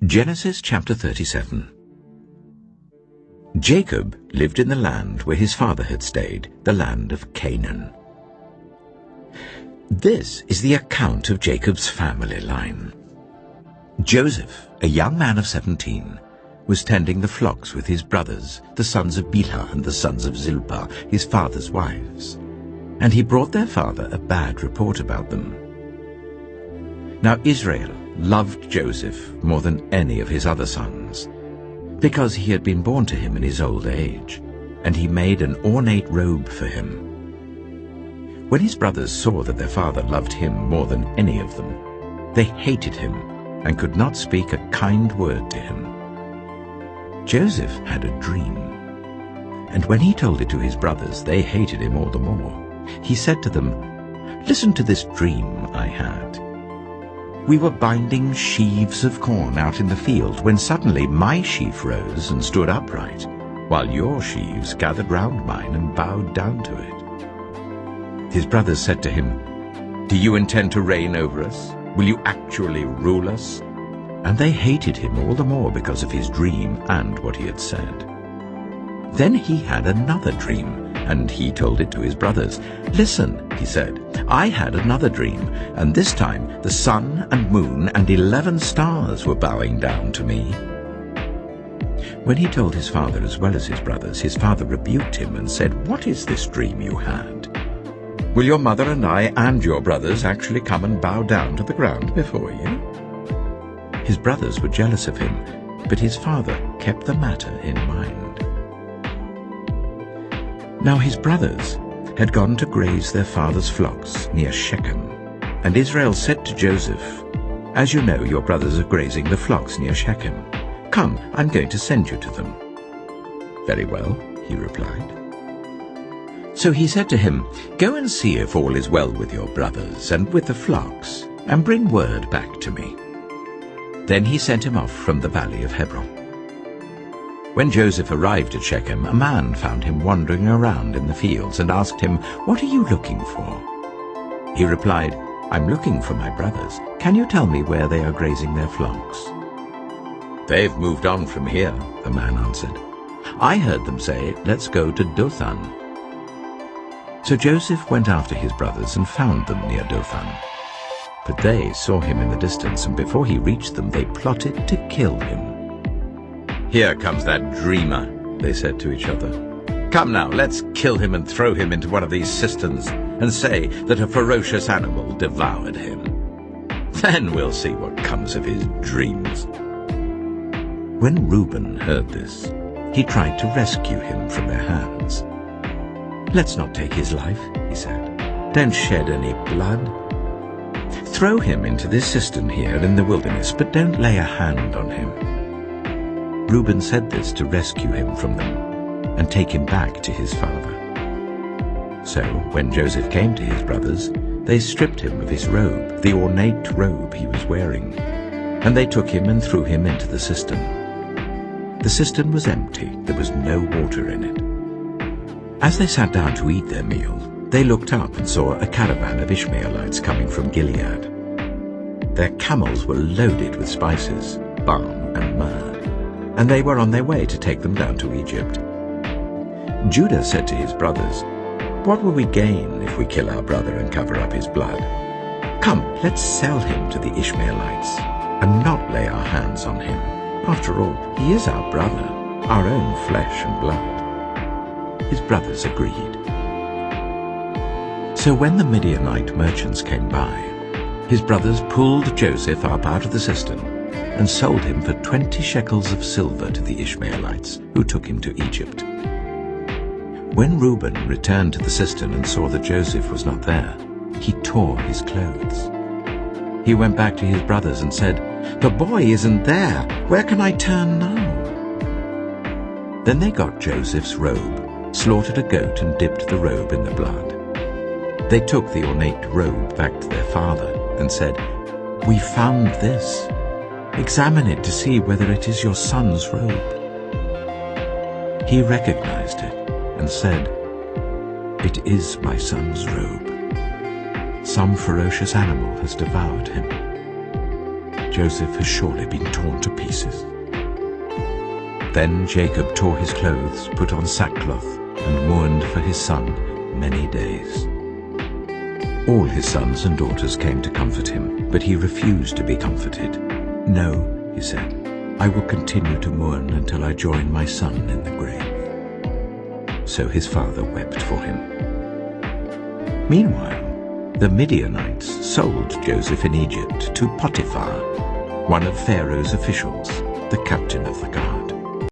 Genesis chapter 37. Jacob lived in the land where his father had stayed, the land of Canaan. This is the account of Jacob's family line. Joseph, a young man of 17, was tending the flocks with his brothers, the sons of Bilhah and the sons of Zilpah, his father's wives. And he brought their father a bad report about them. Now Israel loved Joseph more than any of his other sons, because he had been born to him in his old age, and he made an ornate robe for him. When his brothers saw that their father loved him more than any of them, they hated him and could not speak a kind word to him. Joseph had a dream, and when he told it to his brothers, they hated him all the more. He said to them, "Listen to this dream I had. We were binding sheaves of corn out in the field when suddenly my sheaf rose and stood upright, while your sheaves gathered round mine and bowed down to it." His brothers said to him, "Do you intend to reign over us? Will you actually rule us?" And they hated him all the more because of his dream and what he had said. Then he had another dream, and he told it to his brothers. "Listen," he said, "I had another dream, and this time the sun and moon and 11 stars were bowing down to me." When he told his father as well as his brothers, his father rebuked him and said, "What is this dream you had? Will your mother and I and your brothers actually come and bow down to the ground before you?" His brothers were jealous of him, but his father kept the matter in mind. Now his brothers had gone to graze their father's flocks near Shechem. And Israel said to Joseph, "As you know, your brothers are grazing the flocks near Shechem. Come, I'm going to send you to them." "Very well," he replied. So he said to him, "Go and see if all is well with your brothers and with the flocks, and bring word back to me." Then he sent him off from the valley of Hebron. When Joseph arrived at Shechem, a man found him wandering around in the fields and asked him, "What are you looking for?" He replied, "I'm looking for my brothers. Can you tell me where they are grazing their flocks?" "They've moved on from here," the man answered. "I heard them say, 'Let's go to Dothan.'" So Joseph went after his brothers and found them near Dothan. But they saw him in the distance, and before he reached them, they plotted to kill him. "Here comes that dreamer," they said to each other. "Come now, let's kill him and throw him into one of these cisterns and say that a ferocious animal devoured him. Then we'll see what comes of his dreams." When Reuben heard this, he tried to rescue him from their hands. "Let's not take his life," he said. "Don't shed any blood. Throw him into this cistern here in the wilderness, but don't lay a hand on him." Reuben said this to rescue him from them and take him back to his father. So when Joseph came to his brothers, they stripped him of his robe, the ornate robe he was wearing, and they took him and threw him into the cistern. The cistern was empty, there was no water in it. As they sat down to eat their meal, they looked up and saw a caravan of Ishmaelites coming from Gilead. Their camels were loaded with spices, balm and myrrh, and they were on their way to take them down to Egypt. Judah said to his brothers, "What will we gain if we kill our brother and cover up his blood? Come, let's sell him to the Ishmaelites and not lay our hands on him. After all, he is our brother, our own flesh and blood." His brothers agreed. So when the Midianite merchants came by, his brothers pulled Joseph up out of the cistern and sold him for 20 shekels of silver to the Ishmaelites, who took him to Egypt. When Reuben returned to the cistern and saw that Joseph was not there, he tore his clothes. He went back to his brothers and said, "The boy isn't there. Where can I turn now?" Then they got Joseph's robe, slaughtered a goat and dipped the robe in the blood. They took the ornate robe back to their father and said, "We found this. Examine it to see whether it is your son's robe." He recognized it and said, "It is my son's robe. Some ferocious animal has devoured him." Joseph has surely been torn to pieces." Then Jacob tore his clothes, put on sackcloth, and mourned for his son many days. All his sons and daughters came to comfort him, but he refused to be comforted. "No," he said, "I will continue to mourn until I join my son in the grave." So his father wept for him. Meanwhile, the Midianites sold Joseph in Egypt to Potiphar, one of Pharaoh's officials, the captain of the guard.